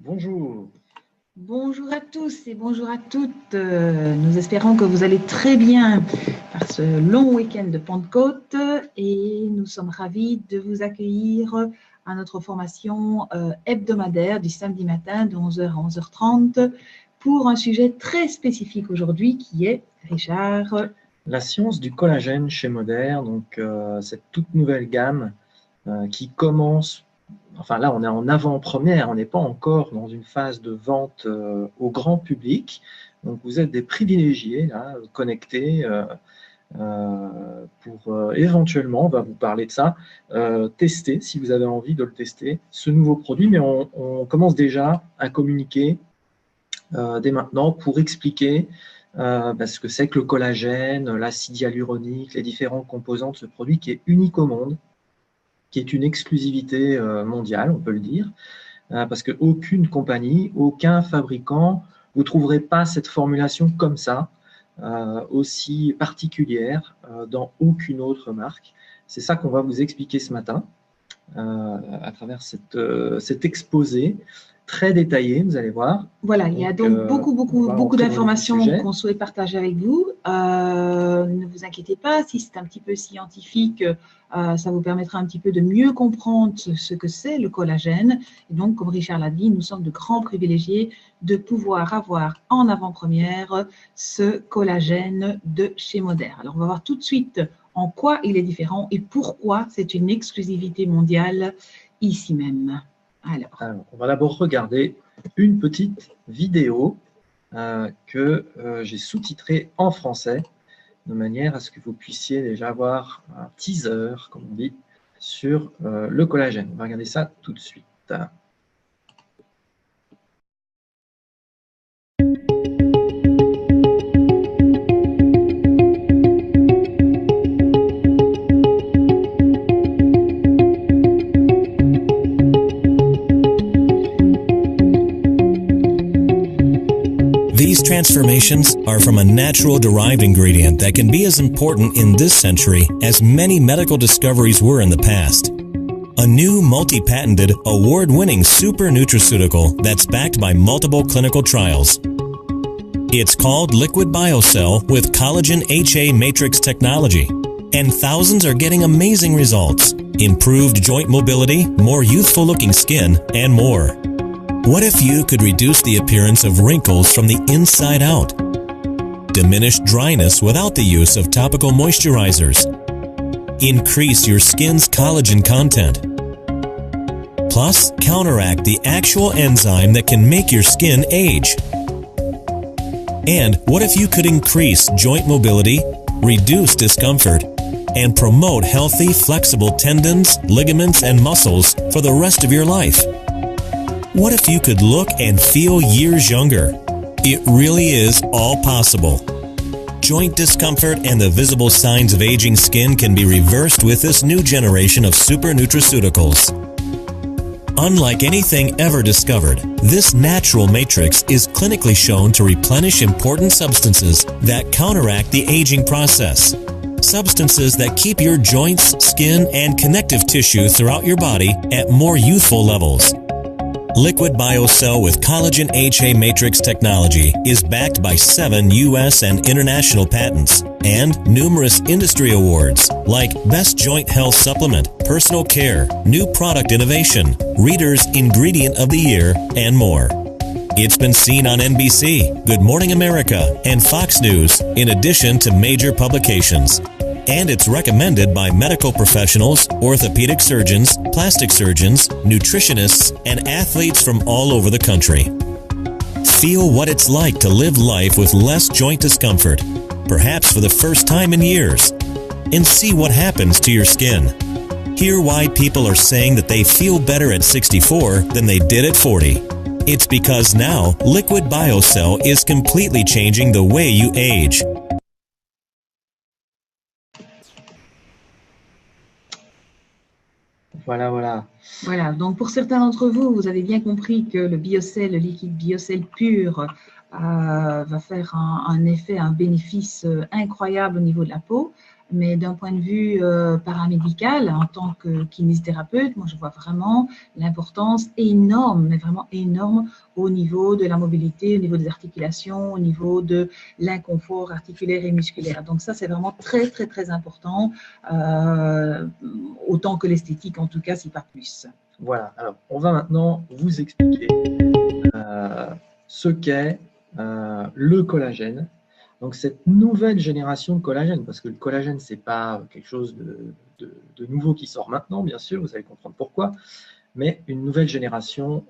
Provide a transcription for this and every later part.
Bonjour. Bonjour à tous et bonjour à toutes. Nous espérons que vous allez très bien par ce long week-end de Pentecôte et nous sommes ravis de vous accueillir à notre formation hebdomadaire du samedi matin de 11h à 11h30 pour un sujet très spécifique aujourd'hui qui est, Richard, la science du collagène chez Moder, donc cette toute nouvelle gamme qui commence. Enfin là, on est en avant-première, on n'est pas encore dans une phase de vente au grand public. Donc vous êtes des privilégiés, là, connectés, pour éventuellement, on va vous parler de ça, tester, si vous avez envie de le tester, ce nouveau produit. Mais on commence déjà à communiquer dès maintenant pour expliquer ce que c'est que le collagène, l'acide hyaluronique, les différents composants de ce produit qui est unique au monde, qui est une exclusivité mondiale, on peut le dire, parce qu'aucune compagnie, aucun fabricant, vous ne trouverez pas cette formulation comme ça, aussi particulière dans aucune autre marque. C'est ça qu'on va vous expliquer ce matin à travers cet exposé très détaillé, vous allez voir. Voilà, il y a donc beaucoup d'informations qu'on souhaite partager avec vous. Ne vous inquiétez pas, si c'est un petit peu scientifique, ça vous permettra un petit peu de mieux comprendre ce que c'est le collagène. Et donc, comme Richard l'a dit, nous sommes de grands privilégiés de pouvoir avoir en avant-première ce collagène de chez Moder. Alors, on va voir tout de suite en quoi il est différent et pourquoi c'est une exclusivité mondiale ici même. Alors, on va d'abord regarder une petite vidéo que j'ai sous-titrée en français, de manière à ce que vous puissiez déjà avoir un teaser, comme on dit, sur le collagène. On va regarder ça tout de suite. These transformations are from a natural derived ingredient that can be as important in this century as many medical discoveries were in the past. A new multi-patented, award-winning super nutraceutical that's backed by multiple clinical trials. It's called Liquid BioCell with collagen HA matrix technology, and thousands are getting amazing results: improved joint mobility, more youthful-looking skin, and more. What if you could reduce the appearance of wrinkles from the inside out? Diminish dryness without the use of topical moisturizers. Increase your skin's collagen content. Plus, counteract the actual enzyme that can make your skin age. And what if you could increase joint mobility, reduce discomfort, and promote healthy, flexible tendons, ligaments, and muscles for the rest of your life? What if you could look and feel years younger? It really is all possible. Joint discomfort and the visible signs of aging skin can be reversed with this new generation of super nutraceuticals. Unlike anything ever discovered, this natural matrix is clinically shown to replenish important substances that counteract the aging process. Substances that keep your joints, skin, and connective tissue throughout your body at more youthful levels. Liquid BioCell with collagen HA matrix technology is backed by 7 U.S. and international patents and numerous industry awards like Best Joint Health Supplement, Personal Care, New Product Innovation, Reader's Ingredient of the Year, and more. It's been seen on NBC, Good Morning America, and Fox News, in addition to major publications. And it's recommended by medical professionals, orthopedic surgeons, plastic surgeons, nutritionists, and athletes from all over the country. Feel what it's like to live life with less joint discomfort, perhaps for the first time in years, and see what happens to your skin. Hear why people are saying that they feel better at 64 than they did at 40. It's because now Liquid BioCell is completely changing the way you age. Voilà, donc pour certains d'entre vous, vous avez bien compris que le BioCell, le liquide BioCell pur, va faire un effet, un bénéfice incroyable au niveau de la peau. Mais d'un point de vue paramédical, en tant que kinésithérapeute, moi je vois vraiment l'importance énorme, mais vraiment énorme au niveau de la mobilité, au niveau des articulations, au niveau de l'inconfort articulaire et musculaire. Donc ça, c'est vraiment très, très, très important, autant que l'esthétique en tout cas, si pas plus. Voilà, alors on va maintenant vous expliquer ce qu'est le collagène. Donc cette nouvelle génération de collagène, parce que le collagène, ce n'est pas quelque chose de nouveau qui sort maintenant, bien sûr, vous allez comprendre pourquoi, mais une nouvelle génération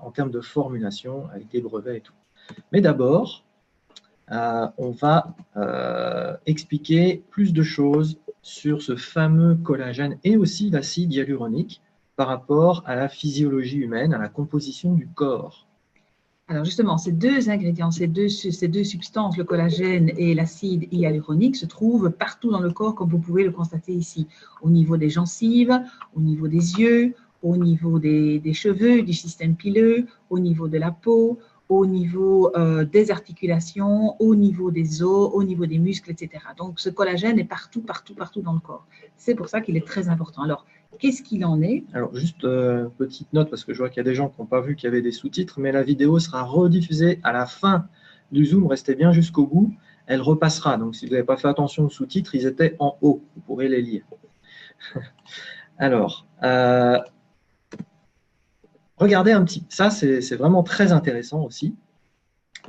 en termes de formulation, avec des brevets et tout. Mais d'abord, on va expliquer plus de choses sur ce fameux collagène et aussi l'acide hyaluronique par rapport à la physiologie humaine, à la composition du corps. Alors justement, ces deux ingrédients, ces deux substances, le collagène et l'acide hyaluronique, se trouvent partout dans le corps, comme vous pouvez le constater ici, au niveau des gencives, au niveau des yeux, au niveau des cheveux, du système pileux, au niveau de la peau, au niveau des articulations, au niveau des os, au niveau des muscles, etc. Donc ce collagène est partout, partout, partout dans le corps. C'est pour ça qu'il est très important. Alors, qu'est-ce qu'il en est? Alors, juste petite note, parce que je vois qu'il y a des gens qui n'ont pas vu qu'il y avait des sous-titres, mais la vidéo sera rediffusée à la fin du Zoom. Restez bien jusqu'au bout. Elle repassera. Donc, si vous n'avez pas fait attention aux sous-titres, ils étaient en haut. Vous pourrez les lire. Alors, regardez un petit. Ça, c'est vraiment très intéressant aussi.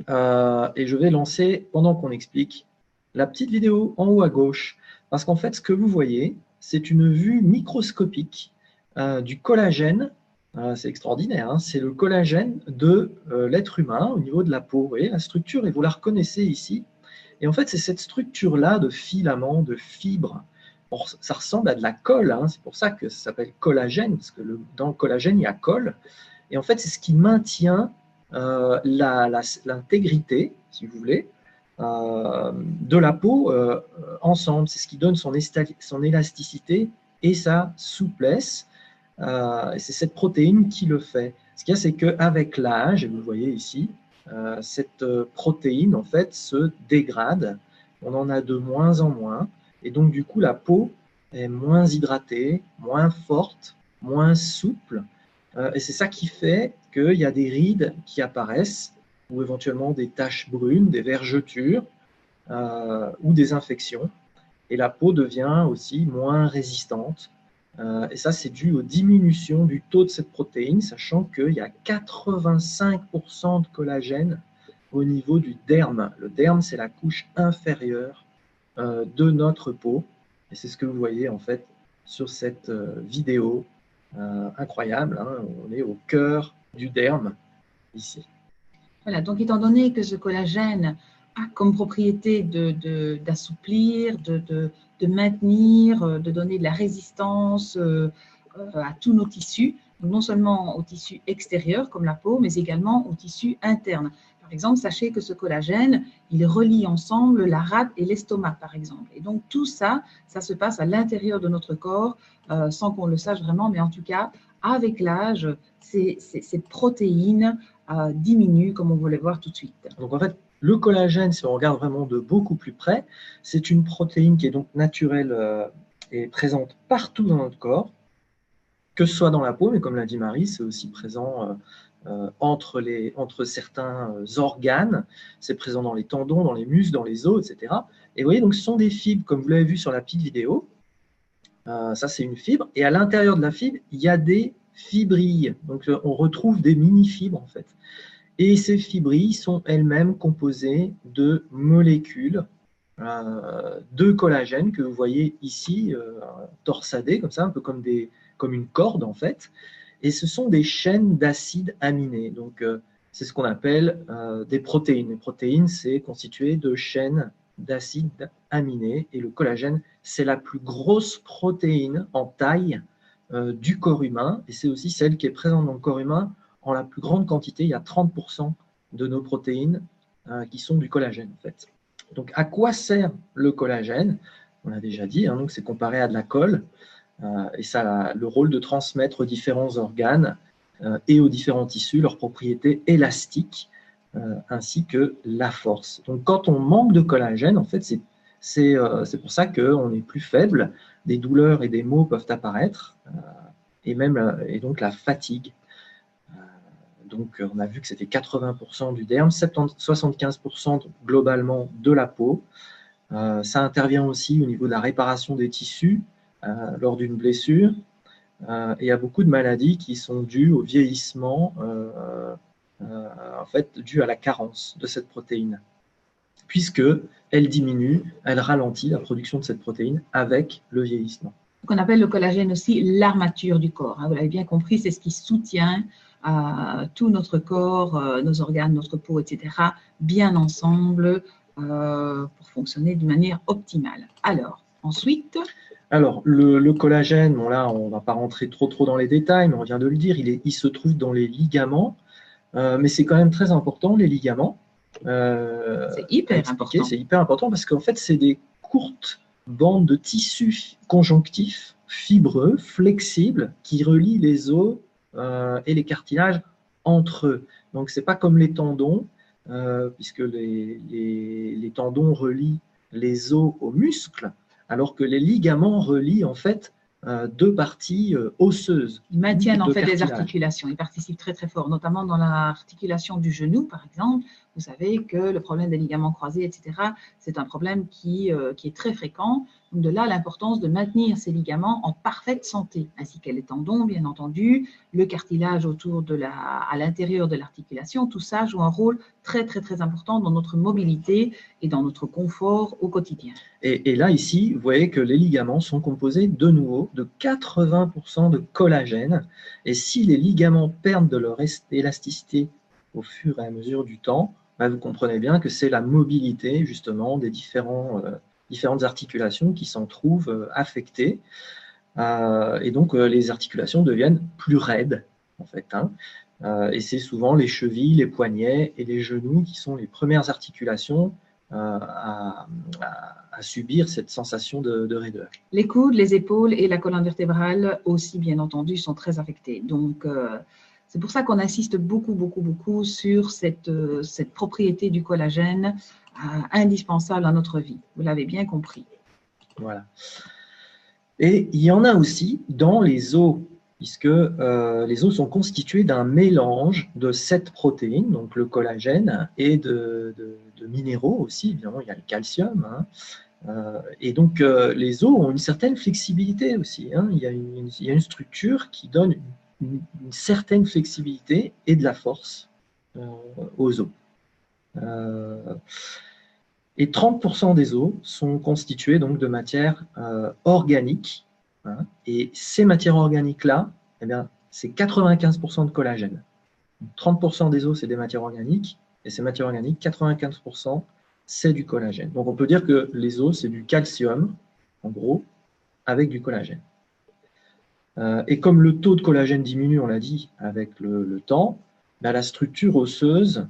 Et je vais lancer, pendant qu'on explique, la petite vidéo en haut à gauche. Parce qu'en fait, ce que vous voyez, c'est une vue microscopique du collagène. C'est extraordinaire, hein, c'est le collagène de l'être humain au niveau de la peau. Vous voyez la structure, et vous la reconnaissez ici. Et en fait, c'est cette structure-là de filaments, de fibres. Bon, ça ressemble à de la colle, hein, c'est pour ça que ça s'appelle collagène, parce que dans le collagène, il y a colle. Et en fait, c'est ce qui maintient l'intégrité, si vous voulez, de la peau ensemble. C'est ce qui donne son élasticité et sa souplesse. C'est cette protéine qui le fait. Ce qu'il y a, c'est qu'avec l'âge, et vous le voyez ici, cette protéine en fait se dégrade. On en a de moins en moins. Et donc, du coup, la peau est moins hydratée, moins forte, moins souple. Et c'est ça qui fait qu'il y a des rides qui apparaissent, ou éventuellement des taches brunes, des vergetures, ou des infections. Et la peau devient aussi moins résistante. Et ça, c'est dû aux diminutions du taux de cette protéine, sachant qu'il y a 85% de collagène au niveau du derme. Le derme, c'est la couche inférieure de notre peau. Et c'est ce que vous voyez en fait sur cette vidéo incroyable. Hein, on est au cœur du derme ici. Voilà, donc étant donné que ce collagène a comme propriété d'assouplir, de maintenir, de donner de la résistance à tous nos tissus, donc non seulement aux tissus extérieurs comme la peau, mais également aux tissus internes. Par exemple, sachez que ce collagène, il relie ensemble la rate et l'estomac, par exemple. Et donc tout ça, ça se passe à l'intérieur de notre corps, sans qu'on le sache vraiment, mais en tout cas, avec l'âge, ces protéines diminuent, comme on va le voir tout de suite. Donc en fait, le collagène, si on regarde vraiment de beaucoup plus près, c'est une protéine qui est donc naturelle et présente partout dans notre corps, que ce soit dans la peau, mais comme l'a dit Marie, c'est aussi présent entre certains organes, c'est présent dans les tendons, dans les muscles, dans les os, etc. Et vous voyez, donc ce sont des fibres, comme vous l'avez vu sur la petite vidéo. Ça, c'est une fibre. Et à l'intérieur de la fibre, il y a des fibrilles. Donc, on retrouve des mini-fibres, en fait. Et ces fibrilles sont elles-mêmes composées de molécules de collagène que vous voyez ici, torsadées, comme ça, un peu comme une corde, en fait. Et ce sont des chaînes d'acides aminés. Donc, c'est ce qu'on appelle des protéines. Les protéines, c'est constitué de chaînes d'acides aminés. Et le collagène, c'est la plus grosse protéine en taille du corps humain. Et c'est aussi celle qui est présente dans le corps humain en la plus grande quantité. Il y a 30% de nos protéines qui sont du collagène, en fait. Donc, à quoi sert le collagène? On l'a déjà dit, hein, donc c'est comparé à de la colle. Et ça a le rôle de transmettre aux différents organes et aux différents tissus leurs propriétés élastiques ainsi que la force. Donc, quand on manque de collagène, en fait, c'est pour ça qu'on est plus faible, des douleurs et des maux peuvent apparaître, et donc la fatigue. Donc, on a vu que c'était 80% du derme, 75% globalement de la peau. Ça intervient aussi au niveau de la réparation des tissus lors d'une blessure. Et il y a beaucoup de maladies qui sont dues au vieillissement, en fait, dues à la carence de cette protéine, puisqu'elle diminue, elle ralentit la production de cette protéine avec le vieillissement. Qu'on appelle le collagène aussi l'armature du corps. Vous l'avez bien compris, c'est ce qui soutient tout notre corps, nos organes, notre peau, etc., bien ensemble pour fonctionner d'une manière optimale. Alors, ensuite… Alors, le collagène, bon là, on ne va pas rentrer trop dans les détails, mais on vient de le dire, il se trouve dans les ligaments, mais c'est quand même très important, les ligaments. C'est hyper important. C'est hyper important parce qu'en fait, c'est des courtes bandes de tissu conjonctif, fibreux, flexibles, qui relient les os et les cartilages entre eux. Donc, ce n'est pas comme les tendons, puisque les tendons relient les os aux muscles, alors que les ligaments relient en fait deux parties osseuses. Ils maintiennent en fait les articulations, ils participent très fort, notamment dans l'articulation du genou par exemple. Vous savez que le problème des ligaments croisés, etc., c'est un problème qui est très fréquent. Donc de là l'importance de maintenir ces ligaments en parfaite santé, ainsi que les tendons bien entendu, le cartilage à l'intérieur de l'articulation, tout ça joue un rôle très important dans notre mobilité et dans notre confort au quotidien. Et là ici, vous voyez que les ligaments sont composés de nouveau de 80% de collagène, et si les ligaments perdent de leur élasticité au fur et à mesure du temps, vous comprenez bien que c'est la mobilité justement des différentes articulations qui s'en trouvent affectées, et donc les articulations deviennent plus raides en fait, et c'est souvent les chevilles, les poignets et les genoux qui sont les premières articulations à subir cette sensation de raideur. Les coudes, les épaules et la colonne vertébrale aussi bien entendu sont très affectés. Donc c'est pour ça qu'on insiste beaucoup sur cette propriété du collagène indispensable à notre vie. Vous l'avez bien compris. Voilà. Et il y en a aussi dans les os, puisque les os sont constitués d'un mélange de 7 protéines, donc le collagène, et de minéraux aussi, évidemment, il y a le calcium. Et donc, les os ont une certaine flexibilité aussi. Il y a une structure qui donne une certaine flexibilité et de la force aux os. Et 30% des os sont constitués donc de matières organiques. Et ces matières organiques-là, eh bien, c'est 95% de collagène. Donc, 30% des os, c'est des matières organiques. Et ces matières organiques, 95%, c'est du collagène. Donc, on peut dire que les os, c'est du calcium, en gros, avec du collagène. Et comme le taux de collagène diminue, on l'a dit, avec le temps, la structure osseuse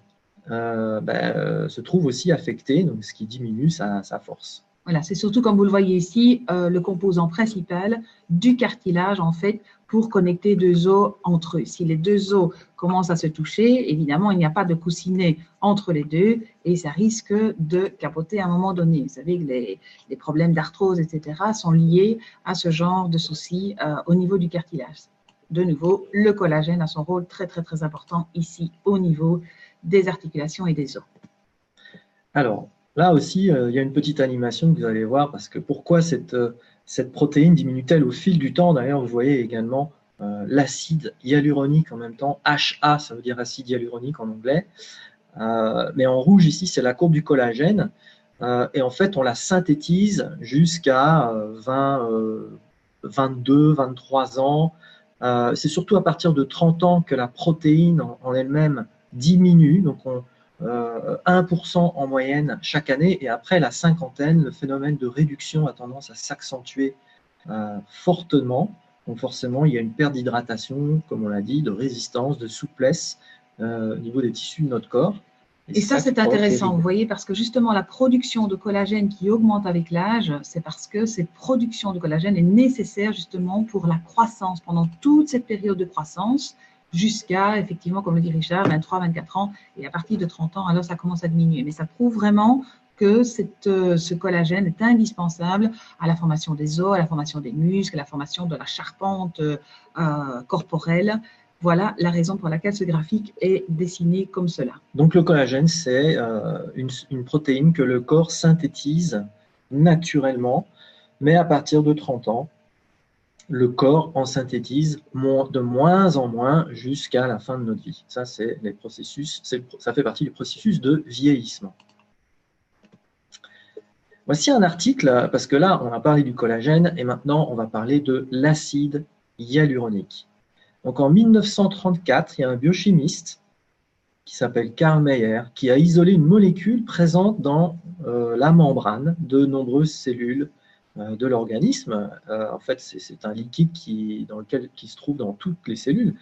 se trouve aussi affectée, donc ce qui diminue sa force. Voilà, c'est surtout, comme vous le voyez ici, le composant principal du cartilage, en fait, pour connecter deux os entre eux. Si les deux os commencent à se toucher, évidemment, il n'y a pas de coussinet entre les deux et ça risque de capoter à un moment donné. Vous savez que les problèmes d'arthrose, etc., sont liés à ce genre de soucis au niveau du cartilage. De nouveau, le collagène a son rôle très important ici au niveau des articulations et des os. Alors, là aussi, il y a une petite animation que vous allez voir, parce que pourquoi cette protéine diminue-t-elle au fil du temps? D'ailleurs, vous voyez également l'acide hyaluronique en même temps. HA, ça veut dire acide hyaluronique en anglais. Mais en rouge, ici, c'est la courbe du collagène. Et en fait, on la synthétise jusqu'à 22, 23 ans. C'est surtout à partir de 30 ans que la protéine en elle-même diminue. Donc, 1% en moyenne chaque année, et après la cinquantaine, le phénomène de réduction a tendance à s'accentuer fortement. Donc forcément, il y a une perte d'hydratation, comme on l'a dit, de résistance, de souplesse au niveau des tissus de notre corps. Et ça, c'est intéressant, vous voyez, parce que justement, la production de collagène qui augmente avec l'âge, c'est parce que cette production de collagène est nécessaire justement pour la croissance, pendant toute cette période de croissance, jusqu'à, effectivement, comme le dit Richard, 23, 24 ans, et à partir de 30 ans, alors ça commence à diminuer. Mais ça prouve vraiment que ce collagène est indispensable à la formation des os, à la formation des muscles, à la formation de la charpente corporelle. Voilà la raison pour laquelle ce graphique est dessiné comme cela. Donc le collagène, c'est une protéine que le corps synthétise naturellement, mais à partir de 30 ans, le corps en synthétise de moins en moins jusqu'à la fin de notre vie. Ça, c'est les processus, ça fait partie du processus de vieillissement. Voici un article, parce que là, on a parlé du collagène, et maintenant, on va parler de l'acide hyaluronique. Donc, en 1934, il y a un biochimiste qui s'appelle Carl Mayer, qui a isolé une molécule présente dans la membrane de nombreuses cellules de l'organisme. En fait, c'est un liquide qui se trouve dans toutes les cellules.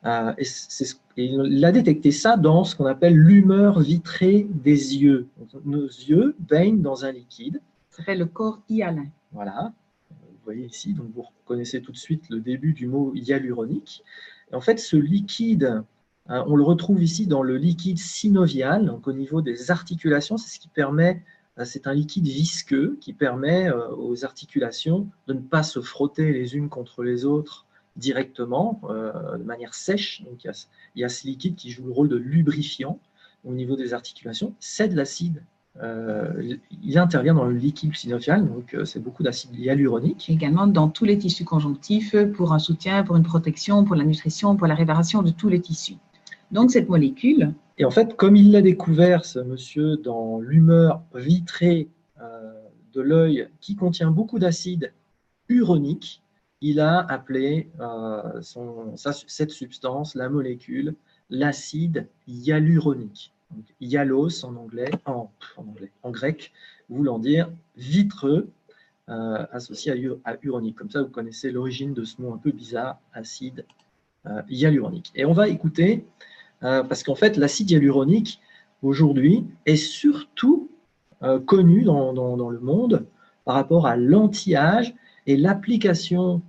Et il a détecté ça dans ce qu'on appelle l'humeur vitrée des yeux. Donc, nos yeux baignent dans un liquide. Ça s'appelle le corps hyalin. Voilà. Vous voyez ici, donc vous reconnaissez tout de suite le début du mot hyaluronique. Et en fait, ce liquide, on le retrouve ici dans le liquide synovial, donc au niveau des articulations. C'est ce qui permet, c'est un liquide visqueux qui permet aux articulations de ne pas se frotter les unes contre les autres directement, de manière sèche. Donc il y a ce liquide qui joue le rôle de lubrifiant au niveau des articulations. C'est de l'acide. Il intervient dans le liquide synovial, donc c'est beaucoup d'acide hyaluronique. Également dans tous les tissus conjonctifs pour un soutien, pour une protection, pour la nutrition, pour la réparation de tous les tissus. Donc cette molécule... Et en fait, comme il l'a découvert, ce monsieur, dans l'humeur vitrée de l'œil qui contient beaucoup d'acide uronique, il a appelé cette substance, la molécule, l'acide hyaluronique. Donc, hyalos en anglais, en grec, voulant dire vitreux, associé à uronique. Comme ça, vous connaissez l'origine de ce mot un peu bizarre, acide hyaluronique. Et on va écouter, parce qu'en fait, l'acide hyaluronique, aujourd'hui, est surtout connu dans le monde par rapport à l'anti-âge et l'application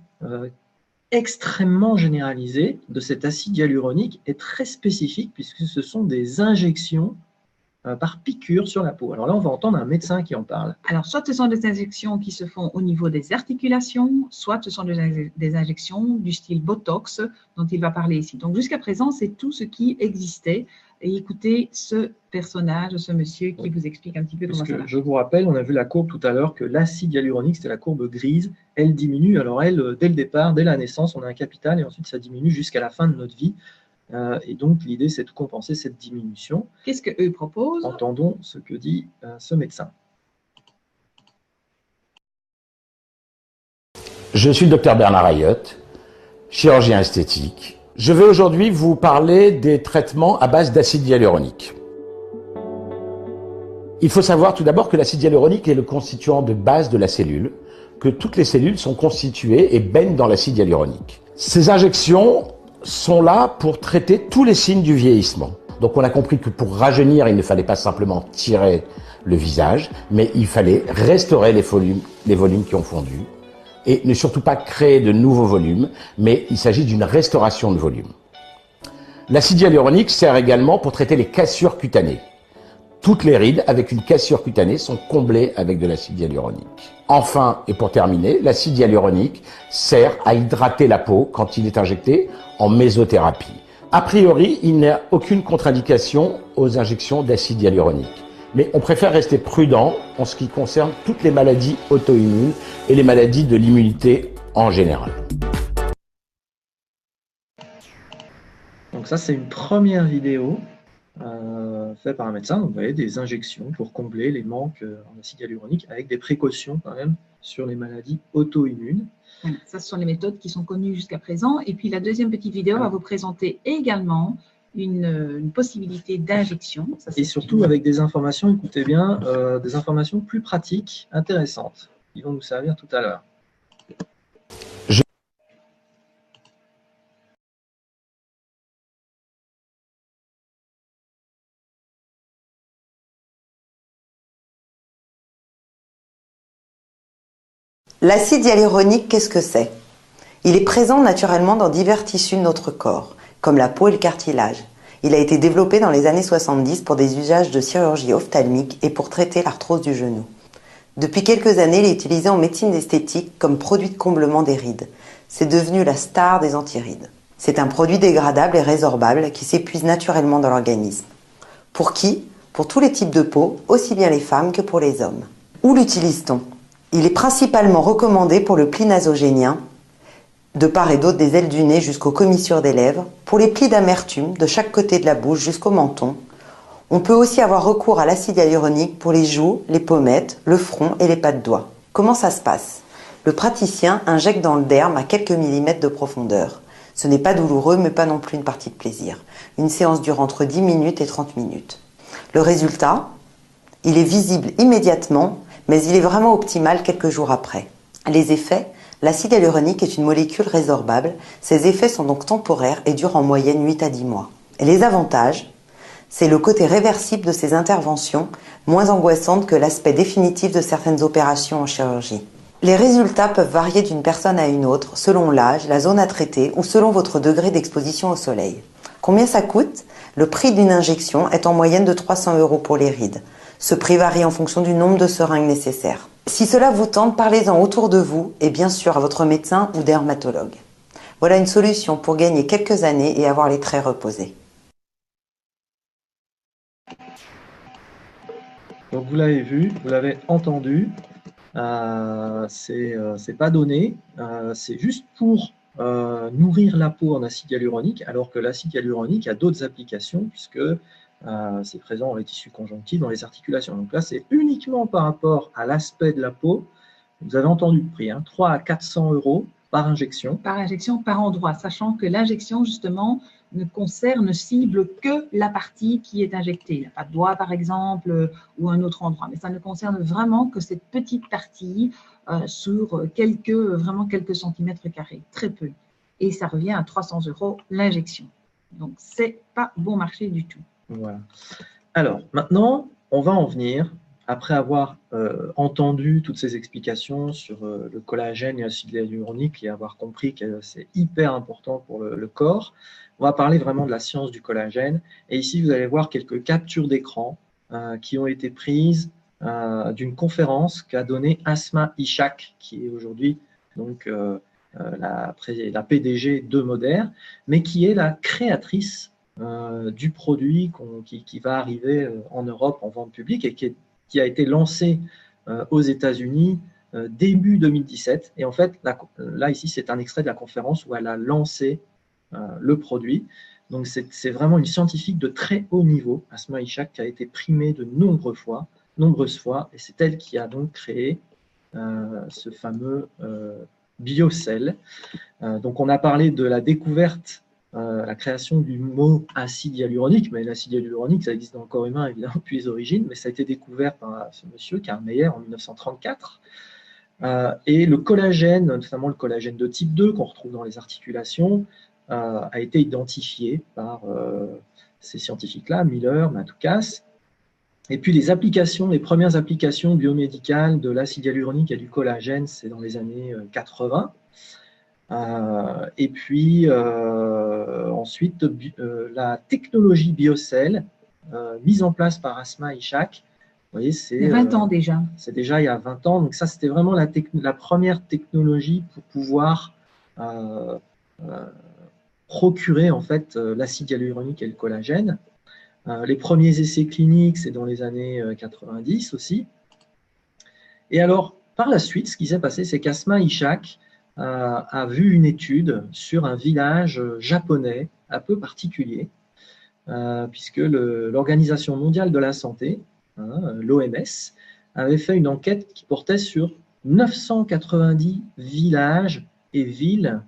extrêmement généralisée de cet acide hyaluronique est très spécifique puisque ce sont des injections par piqûre sur la peau. Alors là, on va entendre un médecin qui en parle. Alors, soit ce sont des injections qui se font au niveau des articulations, soit ce sont des injections du style Botox dont il va parler ici. Donc, jusqu'à présent, c'est tout ce qui existait. Et écoutez ce personnage, ce monsieur qui vous explique un petit peu comment ça marche. Je vous rappelle, on a vu la courbe tout à l'heure que l'acide hyaluronique, c'était la courbe grise, elle diminue. Alors elle, dès le départ, dès la naissance, on a un capital et ensuite ça diminue jusqu'à la fin de notre vie. Et donc l'idée, c'est de compenser cette diminution. Qu'est-ce qu'eux proposent? Entendons ce que dit ce médecin. Je suis le docteur Bernard Ayotte, chirurgien esthétique. Je vais aujourd'hui vous parler des traitements à base d'acide hyaluronique. Il faut savoir tout d'abord que l'acide hyaluronique est le constituant de base de la cellule, que toutes les cellules sont constituées et baignent dans l'acide hyaluronique. Ces injections sont là pour traiter tous les signes du vieillissement. Donc on a compris que pour rajeunir, il ne fallait pas simplement tirer le visage, mais il fallait restaurer les volumes qui ont fondu. Et ne surtout pas créer de nouveaux volumes, mais il s'agit d'une restauration de volume. L'acide hyaluronique sert également pour traiter les cassures cutanées. Toutes les rides avec une cassure cutanée sont comblées avec de l'acide hyaluronique. Enfin, et pour terminer, l'acide hyaluronique sert à hydrater la peau quand il est injecté en mésothérapie. A priori, il n'y a aucune contre-indication aux injections d'acide hyaluronique. Mais on préfère rester prudent en ce qui concerne toutes les maladies auto-immunes et les maladies de l'immunité en général. Donc ça, c'est une première vidéo faite par un médecin. Donc vous voyez des injections pour combler les manques en acide hyaluronique avec des précautions quand même sur les maladies auto-immunes. Voilà, ça, ce sont les méthodes qui sont connues jusqu'à présent. Et puis la deuxième petite vidéo va vous présenter également une possibilité d'injection. Et surtout avec des informations, écoutez bien, des informations plus pratiques, intéressantes, qui vont nous servir tout à l'heure. L'acide hyaluronique, qu'est-ce que c'est? Il est présent naturellement dans divers tissus de notre corps. comme la peau et le cartilage. Il a été développé dans les années 70 pour des usages de chirurgie ophtalmique et pour traiter l'arthrose du genou. Depuis quelques années, il est utilisé en médecine esthétique comme produit de comblement des rides. C'est devenu la star des antirides. C'est un produit dégradable et résorbable qui s'épuise naturellement dans l'organisme. Pour qui? Pour tous les types de peau, aussi bien les femmes que pour les hommes. Où l'utilise-t-on? Il est principalement recommandé pour le pli nasogénien, de part et d'autre des ailes du nez jusqu'aux commissures des lèvres, pour les plis d'amertume de chaque côté de la bouche jusqu'au menton. On peut aussi avoir recours à l'acide hyaluronique pour les joues, les pommettes, le front et les pas de doigts. Comment ça se passe? Le praticien injecte dans le derme à quelques millimètres de profondeur. Ce n'est pas douloureux, mais pas non plus une partie de plaisir. Une séance dure entre 10 minutes et 30 minutes. Le résultat, il est visible immédiatement, mais il est vraiment optimal quelques jours après. Les effets, l'acide hyaluronique est une molécule résorbable. Ses effets sont donc temporaires et durent en moyenne 8 à 10 mois. Et les avantages, c'est le côté réversible de ces interventions, moins angoissante que l'aspect définitif de certaines opérations en chirurgie. Les résultats peuvent varier d'une personne à une autre, selon l'âge, la zone à traiter ou selon votre degré d'exposition au soleil. Combien ça coûte? Le prix d'une injection est en moyenne de 300 € pour les rides. Ce prix varie en fonction du nombre de seringues nécessaires. Si cela vous tente, parlez-en autour de vous et bien sûr à votre médecin ou dermatologue. Voilà une solution pour gagner quelques années et avoir les traits reposés. Donc vous l'avez vu, vous l'avez entendu, c'est pas donné, c'est juste pour nourrir la peau en acide hyaluronique, alors que l'acide hyaluronique a d'autres applications puisque c'est présent dans les tissus conjonctifs, dans les articulations. Donc là, c'est uniquement par rapport à l'aspect de la peau. Vous avez entendu le prix, 3 à 400 € par injection. Par injection, par endroit, sachant que l'injection, justement, ne cible que la partie qui est injectée, la patte de doigt par exemple, ou un autre endroit. Mais ça ne concerne vraiment que cette petite partie sur vraiment quelques centimètres carrés, très peu. Et ça revient à 300 € l'injection. Donc, c'est pas bon marché du tout. Voilà. Alors, maintenant, on va en venir, après avoir entendu toutes ces explications sur le collagène et l'acide hyaluronique et avoir compris que c'est hyper important pour le corps, on va parler vraiment de la science du collagène. Et ici, vous allez voir quelques captures d'écran qui ont été prises d'une conférence qu'a donnée Asma Ishak, qui est aujourd'hui donc la PDG de Moder, mais qui est la créatrice du produit qui va arriver en Europe en vente publique et qui a été lancé aux États-Unis début 2017. Et en fait, là ici, c'est un extrait de la conférence où elle a lancé le produit. Donc, c'est vraiment une scientifique de très haut niveau, Asma Ishak, qui a été primée de nombreuses fois, et c'est elle qui a donc créé ce fameux BioCell. Donc, on a parlé de la découverte, la création du mot acide hyaluronique, mais l'acide hyaluronique, ça existe dans le corps humain évidemment depuis les origines, mais ça a été découvert par ce monsieur, Karl Meyer, en 1934. Et le collagène, notamment le collagène de type 2 qu'on retrouve dans les articulations, a été identifié par ces scientifiques-là, Miller, Matoukas. Et puis les premières applications biomédicales de l'acide hyaluronique et du collagène, c'est dans les années 80. Et puis ensuite, la technologie BioCell, mise en place par Asma Ishak, vous voyez, c'est il y a 20 ans déjà. C'est déjà il y a 20 ans. Donc ça, c'était vraiment la première technologie pour pouvoir procurer en fait l'acide hyaluronique et le collagène. Les premiers essais cliniques, c'est dans les années 90 aussi. Et alors, par la suite, ce qui s'est passé, c'est qu'Asma Ishak a vu une étude sur un village japonais un peu particulier, puisque l'Organisation mondiale de la santé, l'OMS, avait fait une enquête qui portait sur 990 villages et villes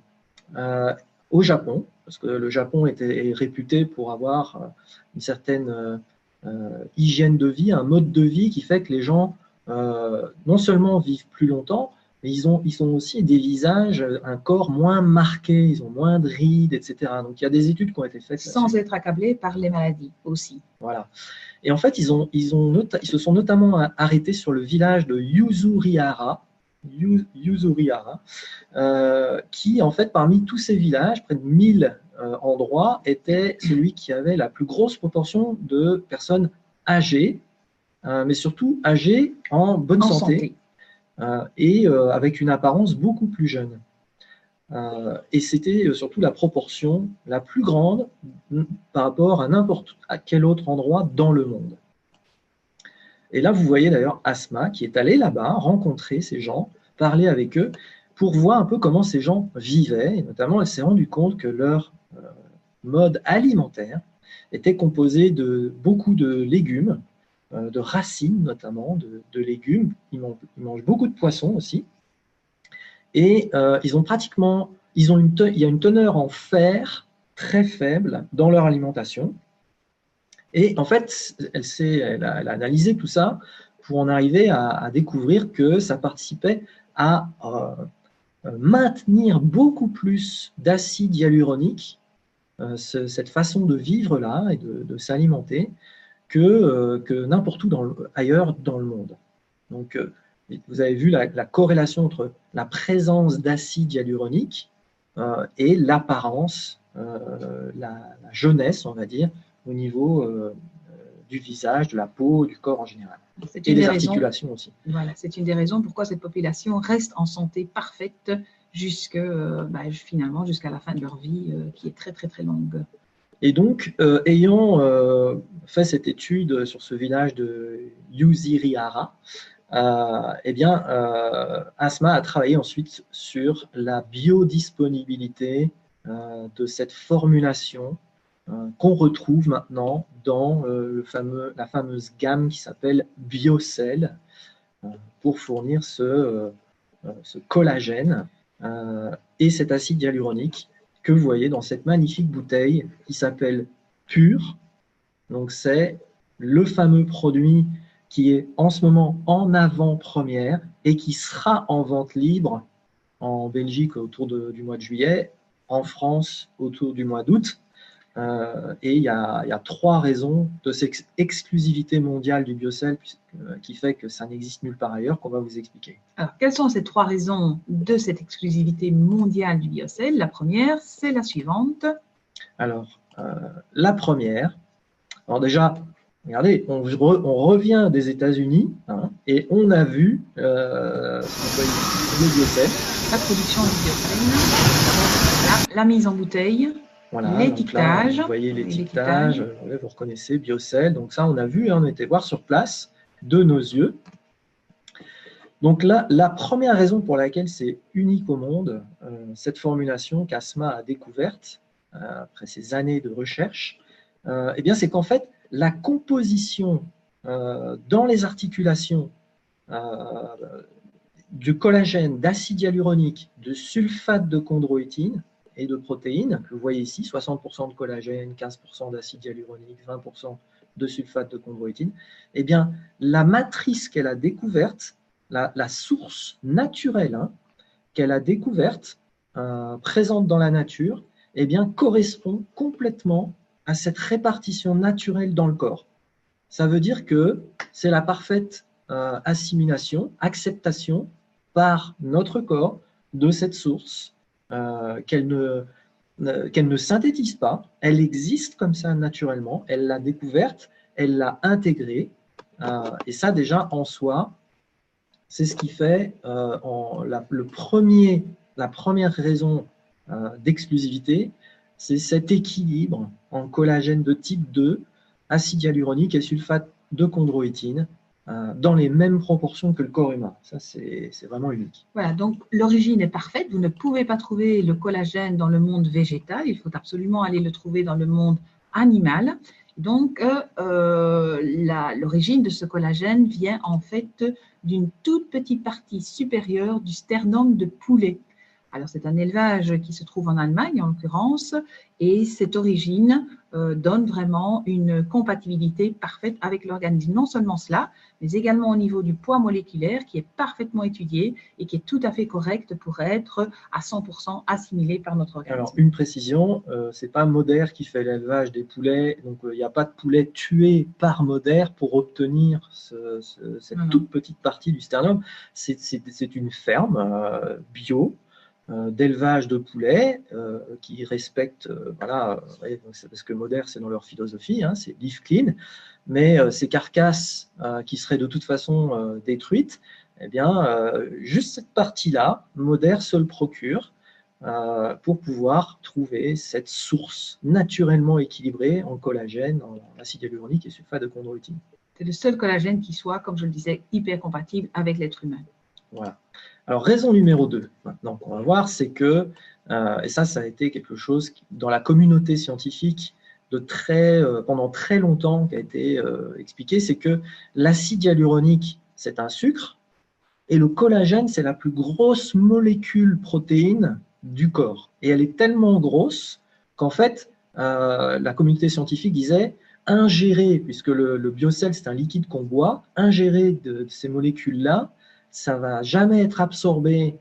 au Japon, parce que le Japon est réputé pour avoir une certaine hygiène de vie, un mode de vie qui fait que les gens non seulement vivent plus longtemps, mais ils ont aussi des visages, un corps moins marqué, ils ont moins de rides, etc. Donc il y a des études qui ont été faites sans être accablés par les maladies aussi. Voilà. Et en fait, ils se sont notamment arrêtés sur le village de Yuzurihara, Yuzuriara, qui, en fait, parmi tous ces villages, près de 1000 endroits, était celui qui avait la plus grosse proportion de personnes âgées, mais surtout âgées en bonne santé. Et avec une apparence beaucoup plus jeune. Et c'était surtout la proportion la plus grande par rapport à n'importe quel autre endroit dans le monde. Et là, vous voyez d'ailleurs Asma qui est allée là-bas, rencontrer ces gens, parler avec eux, pour voir un peu comment ces gens vivaient. Et notamment, elle s'est rendue compte que leur mode alimentaire était composé de beaucoup de légumes, de racines notamment, de légumes. Ils mangent beaucoup de poissons aussi. Et il y a une teneur en fer très faible dans leur alimentation. Et en fait, elle a analysé tout ça pour en arriver à découvrir que ça participait à maintenir beaucoup plus d'acide hyaluronique, cette façon de vivre-là et de s'alimenter, que n'importe où ailleurs dans le monde. Donc, vous avez vu la corrélation entre la présence d'acide hyaluronique et l'apparence, la jeunesse, on va dire, au niveau du visage, de la peau, du corps en général. Et des articulations aussi. Voilà, c'est une des raisons pourquoi cette population reste en santé parfaite finalement jusqu'à la fin de leur vie, qui est très, très, très longue. Et donc, ayant fait cette étude sur ce village de Yuzuriara, Asma a travaillé ensuite sur la biodisponibilité de cette formulation qu'on retrouve maintenant dans la fameuse gamme qui s'appelle Biocell, pour fournir ce collagène et cet acide hyaluronique que vous voyez dans cette magnifique bouteille qui s'appelle Pur. Donc c'est le fameux produit qui est en ce moment en avant-première et qui sera en vente libre en Belgique autour du mois de juillet, en France autour du mois d'août. Et il y a 3 raisons de cette exclusivité mondiale du Biocell qui fait que ça n'existe nulle part ailleurs, qu'on va vous expliquer. Alors, quelles sont ces 3 raisons de cette exclusivité mondiale du Biocell? La première, c'est la suivante. Alors, la première, alors déjà, regardez, on revient des États-Unis et on a vu le Biocell. La production du Biocell, la mise en bouteille. Voilà, l'étiquetage. Vous voyez l'étiquetage, vous reconnaissez Biocell. Donc ça, on a vu, on était voir sur place de nos yeux. Donc là, la première raison pour laquelle c'est unique au monde, cette formulation qu'Asma a découverte après ces années de recherche, c'est qu'en fait, la composition dans les articulations du collagène, d'acide hyaluronique, de sulfate de chondroïtine et de protéines, que vous voyez ici, 60% de collagène, 15% d'acide hyaluronique, 20% de sulfate de chondroïtine, la matrice qu'elle a découverte, la source naturelle qu'elle a découverte, présente dans la nature, correspond complètement à cette répartition naturelle dans le corps. Ça veut dire que c'est la parfaite assimilation, acceptation par notre corps de cette source, qu'elle ne synthétise pas, elle existe comme ça naturellement, elle l'a découverte, elle l'a intégrée, et ça déjà en soi, c'est ce qui fait la première raison d'exclusivité, c'est cet équilibre en collagène de type 2, acide hyaluronique et sulfate de chondroïtine, dans les mêmes proportions que le corps humain. Ça, c'est vraiment unique. Voilà, donc l'origine est parfaite. Vous ne pouvez pas trouver le collagène dans le monde végétal. Il faut absolument aller le trouver dans le monde animal. Donc, l'origine de ce collagène vient en fait d'une toute petite partie supérieure du sternum de poulet. Alors, c'est un élevage qui se trouve en Allemagne, en l'occurrence, et cette origine donne vraiment une compatibilité parfaite avec l'organisme. Non seulement cela, mais également au niveau du poids moléculaire qui est parfaitement étudié et qui est tout à fait correct pour être à 100% assimilé par notre organisme. Alors, une précision, ce n'est pas Moder qui fait l'élevage des poulets, donc il n'y a pas de poulet tué par Moder pour obtenir cette toute petite partie du sternum. C'est une ferme bio d'élevage de poulets qui respectent, voilà, parce que Moder, c'est dans leur philosophie, hein, c'est Live Clean, mais ces carcasses qui seraient de toute façon détruites, eh bien, juste cette partie-là, Moder se le procure pour pouvoir trouver cette source naturellement équilibrée en collagène, en acide hyaluronique et sulfate de chondroïtine. C'est le seul collagène qui soit, comme je le disais, hyper compatible avec l'être humain. Voilà. Alors, raison numéro 2, maintenant, qu'on va voir, c'est que, et ça a été quelque chose qui, dans la communauté scientifique pendant très longtemps qui a été expliqué, c'est que l'acide hyaluronique, c'est un sucre, et le collagène, c'est la plus grosse molécule protéine du corps. Et elle est tellement grosse qu'en fait, la communauté scientifique disait ingérer, puisque le biocell, c'est un liquide qu'on boit, ingérer de ces molécules-là, ça ne va jamais être absorbé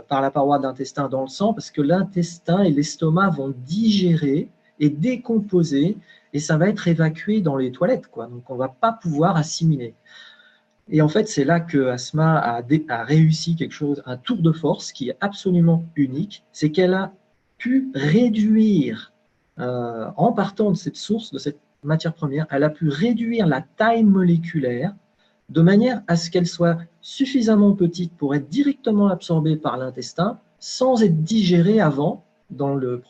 par la paroi de l'intestin dans le sang, parce que l'intestin et l'estomac vont digérer et décomposer, et ça va être évacué dans les toilettes, quoi. Donc on ne va pas pouvoir assimiler. Et en fait, c'est là que Asma a réussi quelque chose, un tour de force qui est absolument unique, c'est qu'elle a pu réduire, en partant de cette source, de cette matière première, elle a pu réduire la taille moléculaire de manière à ce qu'elle soit suffisamment petite pour être directement absorbée par l'intestin, sans être digérée avant dans le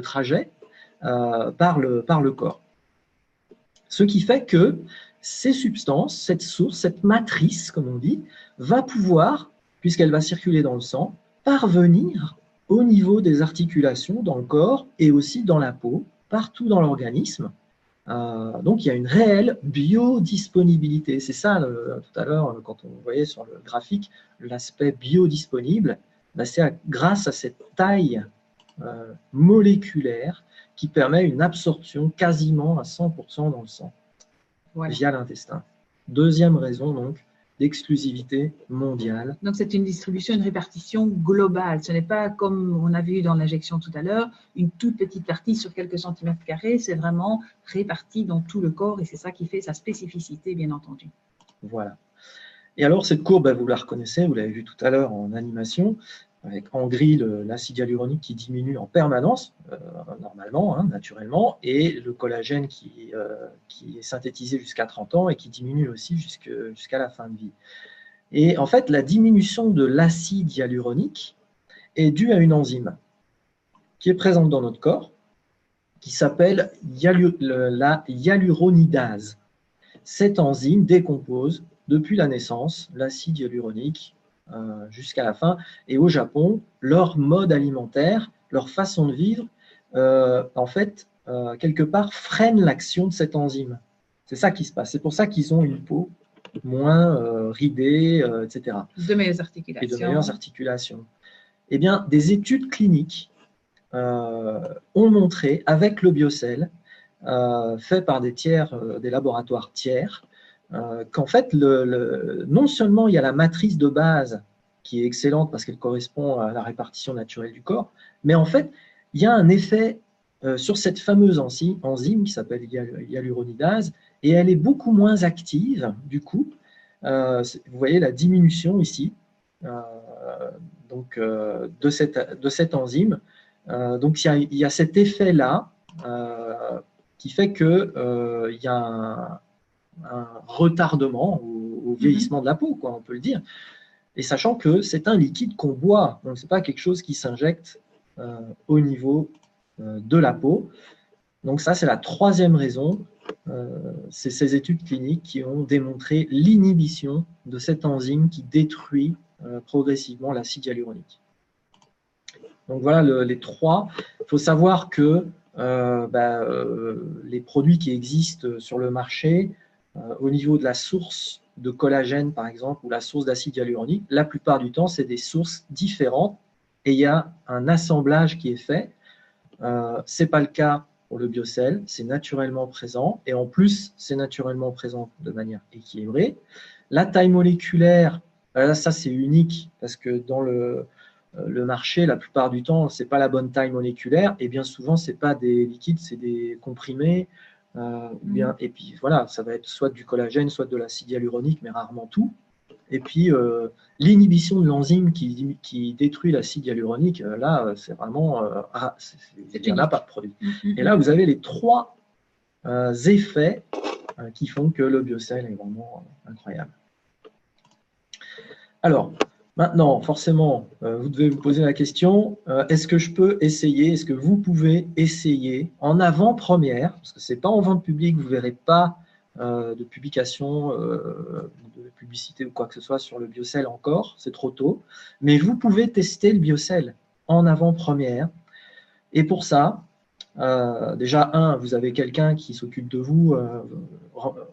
trajet par le corps. Ce qui fait que ces substances, cette source, cette matrice, comme on dit, va pouvoir, puisqu'elle va circuler dans le sang, parvenir au niveau des articulations dans le corps et aussi dans la peau, partout dans l'organisme. Donc, il y a une réelle biodisponibilité. C'est ça, tout à l'heure, quand on voyait sur le graphique, l'aspect biodisponible, c'est grâce à cette taille moléculaire qui permet une absorption quasiment à 100% dans le sang, voilà, via l'intestin. Deuxième raison, donc, d'exclusivité mondiale. Donc, c'est une distribution, une répartition globale. Ce n'est pas, comme on a vu dans l'injection tout à l'heure, une toute petite partie sur quelques centimètres carrés. C'est vraiment réparti dans tout le corps et c'est ça qui fait sa spécificité, bien entendu. Voilà. Et alors, cette courbe, vous la reconnaissez, vous l'avez vu tout à l'heure en animation, avec en gris l'acide hyaluronique qui diminue en permanence, normalement, hein, naturellement, et le collagène qui est synthétisé jusqu'à 30 ans et qui diminue aussi jusqu'à la fin de vie. Et en fait, la diminution de l'acide hyaluronique est due à une enzyme qui est présente dans notre corps, qui s'appelle la hyaluronidase. Cette enzyme décompose depuis la naissance l'acide hyaluronique jusqu'à la fin. Et au Japon, leur mode alimentaire, leur façon de vivre, en fait, quelque part, freine l'action de cette enzyme. C'est ça qui se passe. C'est pour ça qu'ils ont une peau moins ridée, etc. De meilleures articulations. Et de meilleures articulations. Eh bien, des études cliniques ont montré, avec le biocell, fait par des laboratoires tiers, qu'en fait, non seulement il y a la matrice de base qui est excellente parce qu'elle correspond à la répartition naturelle du corps, mais en fait, il y a un effet sur cette fameuse enzyme qui s'appelle hyaluronidase, et elle est beaucoup moins active, du coup. Vous voyez la diminution ici de cette enzyme. Donc, il y a cet effet-là qui fait qu'il y a un retardement au vieillissement de la peau, quoi, on peut le dire. Et sachant que c'est un liquide qu'on boit, donc ce n'est pas quelque chose qui s'injecte au niveau de la peau. Donc ça, c'est la troisième raison. C'est ces études cliniques qui ont démontré l'inhibition de cette enzyme qui détruit progressivement l'acide hyaluronique. Donc voilà les trois. Il faut savoir que les produits qui existent sur le marché, au niveau de la source de collagène, par exemple, ou la source d'acide hyaluronique, la plupart du temps, c'est des sources différentes et il y a un assemblage qui est fait. Ce n'est pas le cas pour le biocell, c'est naturellement présent et en plus, c'est naturellement présent de manière équilibrée. La taille moléculaire, ça c'est unique parce que dans le marché, la plupart du temps, ce n'est pas la bonne taille moléculaire et bien souvent, ce n'est pas des liquides, c'est des comprimés. Et puis voilà, ça va être soit du collagène, soit de l'acide hyaluronique, mais rarement tout. Et puis l'inhibition de l'enzyme qui détruit l'acide hyaluronique, là, c'est vraiment, il n'y en a pas de produit. Et là, vous avez les 3 effets qui font que le biocell est vraiment incroyable. Alors, maintenant, forcément, vous devez vous poser la question, est-ce que je peux essayer, est-ce que vous pouvez essayer en avant-première, parce que ce n'est pas en vente publique, vous ne verrez pas de publication, de publicité ou quoi que ce soit sur le biocell encore, c'est trop tôt, mais vous pouvez tester le biocell en avant-première. Et pour ça, déjà, vous avez quelqu'un qui s'occupe de vous,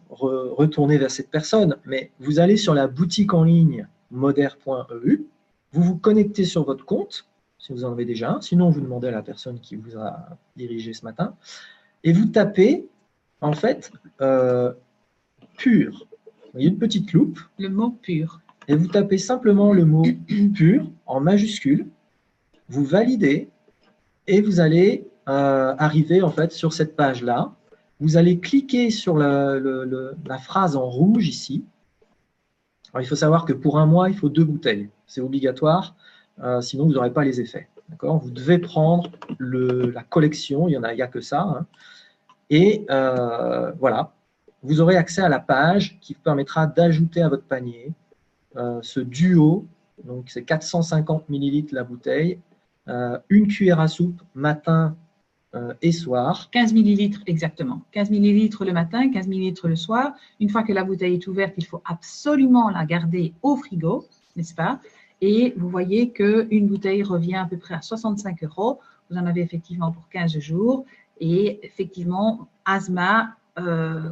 retournez vers cette personne, mais vous allez sur la boutique en ligne moder.eu, vous vous connectez sur votre compte, si vous en avez déjà un, sinon vous demandez à la personne qui vous a dirigé ce matin, et vous tapez, en fait, pur. Vous voyez une petite loupe. Le mot pur. Et vous tapez simplement le mot pur en majuscule, vous validez, et vous allez arriver en fait sur cette page-là. Vous allez cliquer sur la phrase en rouge ici. Alors, il faut savoir que pour un mois, il faut 2 bouteilles. C'est obligatoire, sinon vous n'aurez pas les effets. Vous devez prendre la collection, il n'y a que ça. Hein. Et voilà, vous aurez accès à la page qui vous permettra d'ajouter à votre panier ce duo. Donc, c'est 450 ml la bouteille, 1 cuillère à soupe matin et soir. 15 millilitres exactement. 15 millilitres le matin, 15 millilitres le soir. Une fois que la bouteille est ouverte, il faut absolument la garder au frigo, n'est-ce pas? Et vous voyez qu'une bouteille revient à peu près à 65 €. Vous en avez effectivement pour 15 jours. Et effectivement, Asma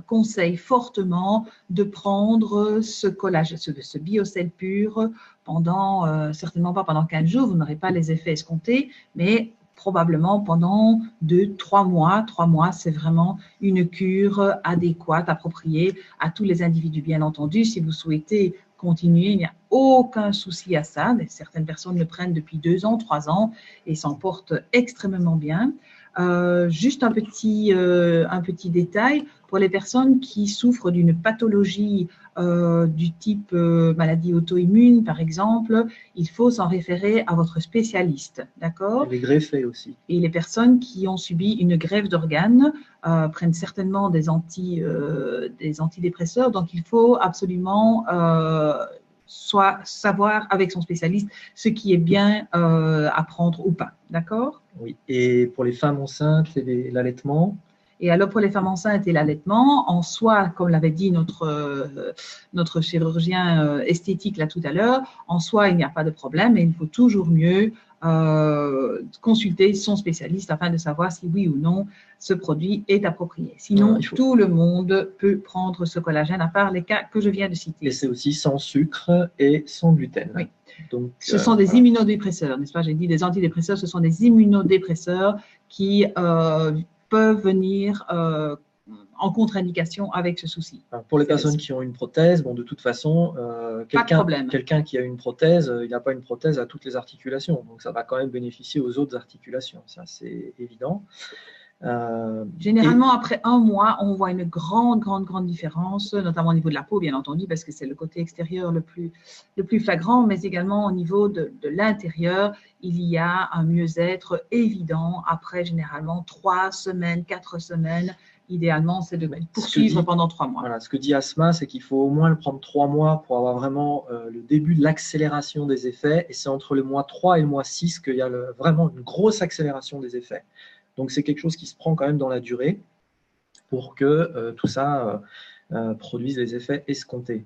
conseille fortement de prendre ce collagène, ce biocell pur pendant, certainement pas pendant 15 jours, vous n'aurez pas les effets escomptés, mais probablement pendant 2-3 mois. 3 mois, c'est vraiment une cure adéquate, appropriée à tous les individus. Bien entendu, si vous souhaitez continuer, il n'y a aucun souci à ça. Certaines personnes le prennent depuis 2 ans, 3 ans et s'en portent extrêmement bien. Juste un petit détail, pour les personnes qui souffrent d'une pathologie du type maladie auto-immune, par exemple, il faut s'en référer à votre spécialiste, d'accord? Les greffés aussi. Et les personnes qui ont subi une greffe d'organes prennent certainement des antidépresseurs, donc il faut absolument soit savoir avec son spécialiste ce qui est bien à prendre ou pas, d'accord? Oui, et pour les femmes enceintes et l'allaitement? Et alors, pour les femmes enceintes et l'allaitement, en soi, comme l'avait dit notre chirurgien esthétique là tout à l'heure, en soi, il n'y a pas de problème, mais il faut toujours mieux consulter son spécialiste afin de savoir si oui ou non ce produit est approprié. Sinon, tout le monde peut prendre ce collagène, à part les cas que je viens de citer. Et c'est aussi sans sucre et sans gluten. Oui. Donc, ce sont des immunodépresseurs, n'est-ce pas? J'ai dit des antidépresseurs, ce sont des immunodépresseurs qui peuvent venir en contre-indication avec ce souci. Alors, pour les personnes qui ont une prothèse, bon, de toute façon, quelqu'un qui a une prothèse, il n'a pas une prothèse à toutes les articulations, donc ça va quand même bénéficier aux autres articulations, ça c'est évident. Généralement, après 1 mois, on voit une grande différence, notamment au niveau de la peau, bien entendu, parce que c'est le côté extérieur le plus flagrant, mais également au niveau de l'intérieur, il y a un mieux-être évident après généralement 3 semaines, 4 semaines. Idéalement, c'est de poursuivre pendant 3 mois. Voilà, ce que dit Asma, c'est qu'il faut au moins le prendre 3 mois pour avoir vraiment le début de l'accélération des effets, et c'est entre le mois 3 et le mois 6 qu'il y a vraiment une grosse accélération des effets. Donc, c'est quelque chose qui se prend quand même dans la durée pour que tout ça produise les effets escomptés.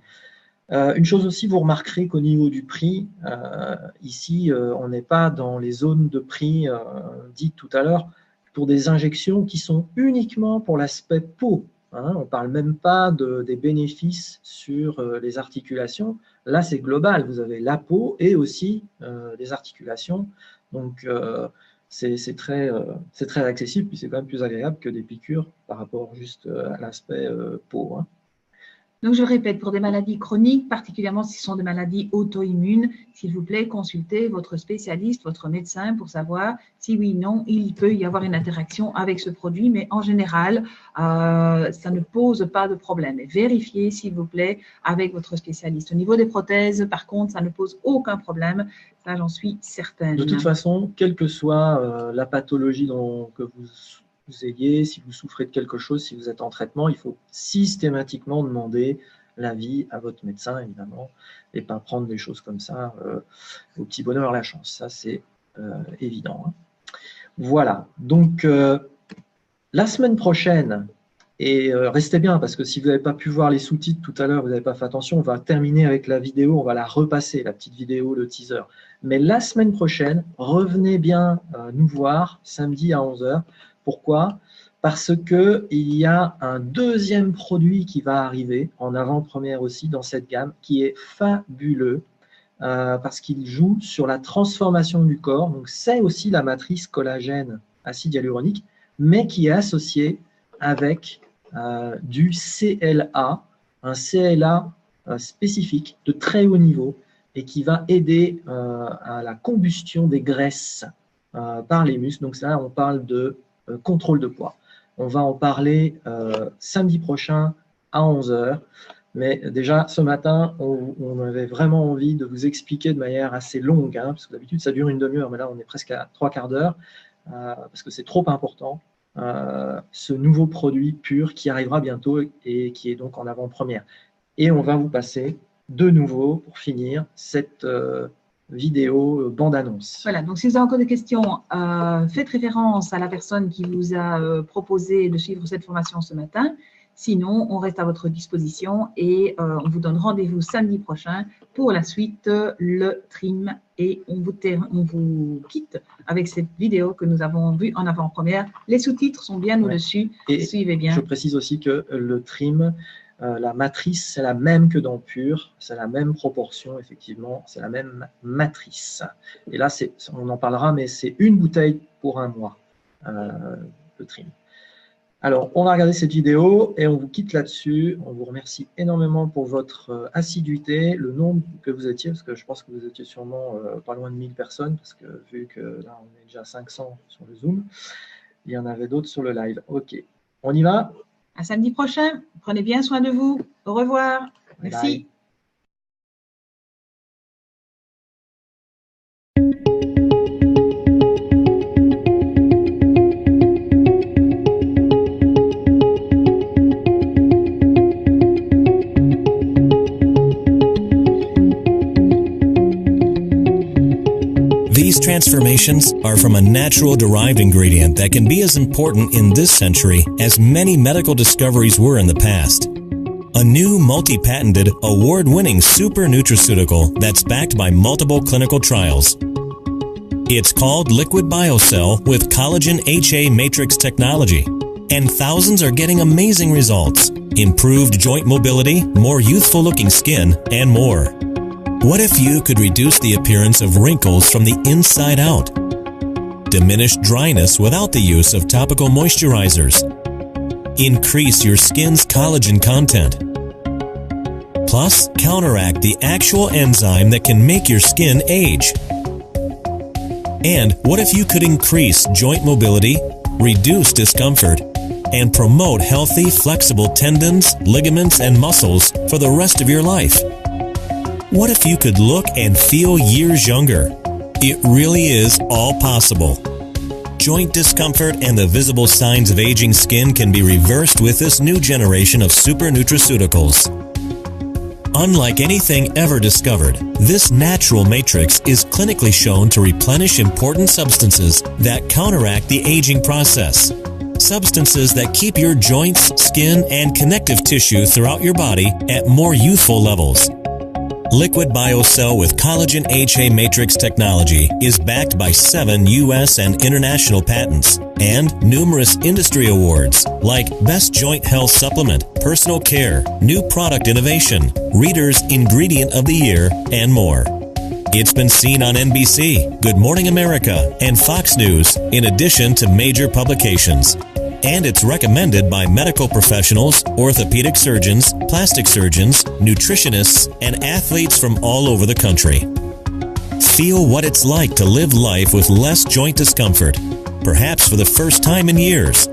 Une chose aussi, vous remarquerez qu'au niveau du prix, ici, on n'est pas dans les zones de prix dites tout à l'heure pour des injections qui sont uniquement pour l'aspect peau. Hein, on ne parle même pas des bénéfices sur les articulations. Là, c'est global. Vous avez la peau et aussi les articulations. Donc, c'est très accessible, puis c'est quand même plus agréable que des piqûres par rapport juste à l'aspect peau. Hein. Donc, je répète, pour des maladies chroniques, particulièrement si ce sont des maladies auto-immunes, s'il vous plaît, consultez votre spécialiste, votre médecin pour savoir si oui ou non, il peut y avoir une interaction avec ce produit. Mais en général, ça ne pose pas de problème. Et vérifiez, s'il vous plaît, avec votre spécialiste. Au niveau des prothèses, par contre, ça ne pose aucun problème. Ça, j'en suis certaine. De toute façon, quelle que soit la pathologie que vous ayez, si vous souffrez de quelque chose, si vous êtes en traitement, il faut systématiquement demander l'avis à votre médecin, évidemment, et pas prendre des choses comme ça au petit bonheur la chance. Ça, c'est évident. Hein. Voilà. Donc, la semaine prochaine, et restez bien, parce que si vous n'avez pas pu voir les sous-titres tout à l'heure, vous n'avez pas fait attention, on va terminer avec la vidéo, on va la repasser, la petite vidéo, le teaser. Mais la semaine prochaine, revenez bien nous voir, samedi à 11h. Pourquoi? Parce qu'il y a un deuxième produit qui va arriver, en avant-première aussi, dans cette gamme, qui est fabuleux, parce qu'il joue sur la transformation du corps. Donc, c'est aussi la matrice collagène acide hyaluronique, mais qui est associée avec du CLA, un CLA spécifique de très haut niveau, et qui va aider à la combustion des graisses par les muscles. Donc, là, on parle de contrôle de poids. On va en parler samedi prochain à 11h. Mais déjà, ce matin, on avait vraiment envie de vous expliquer de manière assez longue, hein, parce que d'habitude, ça dure une demi-heure, mais là, on est presque à 3/4 d'heure, parce que c'est trop important, ce nouveau produit pur qui arrivera bientôt et qui est donc en avant-première. Et on va vous passer de nouveau, pour finir, cette vidéo bande-annonce. Voilà, donc si vous avez encore des questions, faites référence à la personne qui vous a proposé de suivre cette formation ce matin. Sinon, on reste à votre disposition et on vous donne rendez-vous samedi prochain pour la suite, le trim. Et on vous quitte avec cette vidéo que nous avons vue en avant-première. Les sous-titres sont bien au-dessus. Suivez bien. Je précise aussi que le trim, la matrice, c'est la même que dans Pur, c'est la même proportion, effectivement, c'est la même matrice. Et là, on en parlera, mais c'est une bouteille pour un mois, le trim. Alors, on va regarder cette vidéo et on vous quitte là-dessus. On vous remercie énormément pour votre assiduité, le nombre que vous étiez, parce que je pense que vous étiez sûrement pas loin de 1000 personnes, parce que vu que là, on est déjà 500 sur le Zoom, il y en avait d'autres sur le live. OK, on y va? À samedi prochain. Prenez bien soin de vous. Au revoir. Merci. Bye. These transformations are from a natural derived ingredient that can be as important in this century as many medical discoveries were in the past. A new multi-patented, award-winning super nutraceutical that's backed by multiple clinical trials. It's called Liquid BioCell with collagen HA matrix technology, and thousands are getting amazing results. Improved joint mobility, more youthful-looking skin, and more. What if you could reduce the appearance of wrinkles from the inside out? Diminish dryness without the use of topical moisturizers. Increase your skin's collagen content. Plus, counteract the actual enzyme that can make your skin age. And what if you could increase joint mobility, reduce discomfort, and promote healthy, flexible tendons, ligaments, and muscles for the rest of your life? What if you could look and feel years younger? It really is all possible. Joint discomfort and the visible signs of aging skin can be reversed with this new generation of super nutraceuticals. Unlike anything ever discovered, this natural matrix is clinically shown to replenish important substances that counteract the aging process. Substances that keep your joints, skin, and connective tissue throughout your body at more youthful levels. Liquid BioCell with collagen HA matrix technology is backed by 7 U.S. and international patents and numerous industry awards like Best Joint Health Supplement, Personal Care, New Product Innovation, Reader's Ingredient of the Year, and more. It's been seen on NBC, Good Morning America, and Fox News, in addition to major publications. And it's recommended by medical professionals, orthopedic surgeons, plastic surgeons, nutritionists, and athletes from all over the country. Feel what it's like to live life with less joint discomfort, perhaps for the first time in years,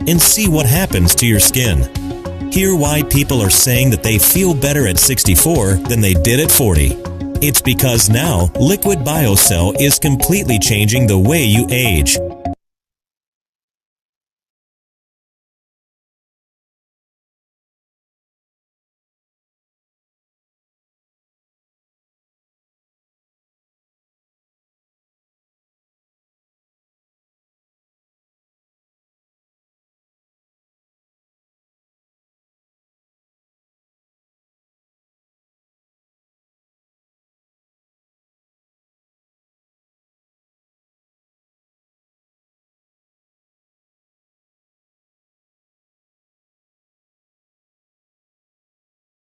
and see what happens to your skin. Hear why people are saying that they feel better at 64 than they did at 40. It's because now Liquid BioCell is completely changing the way you age.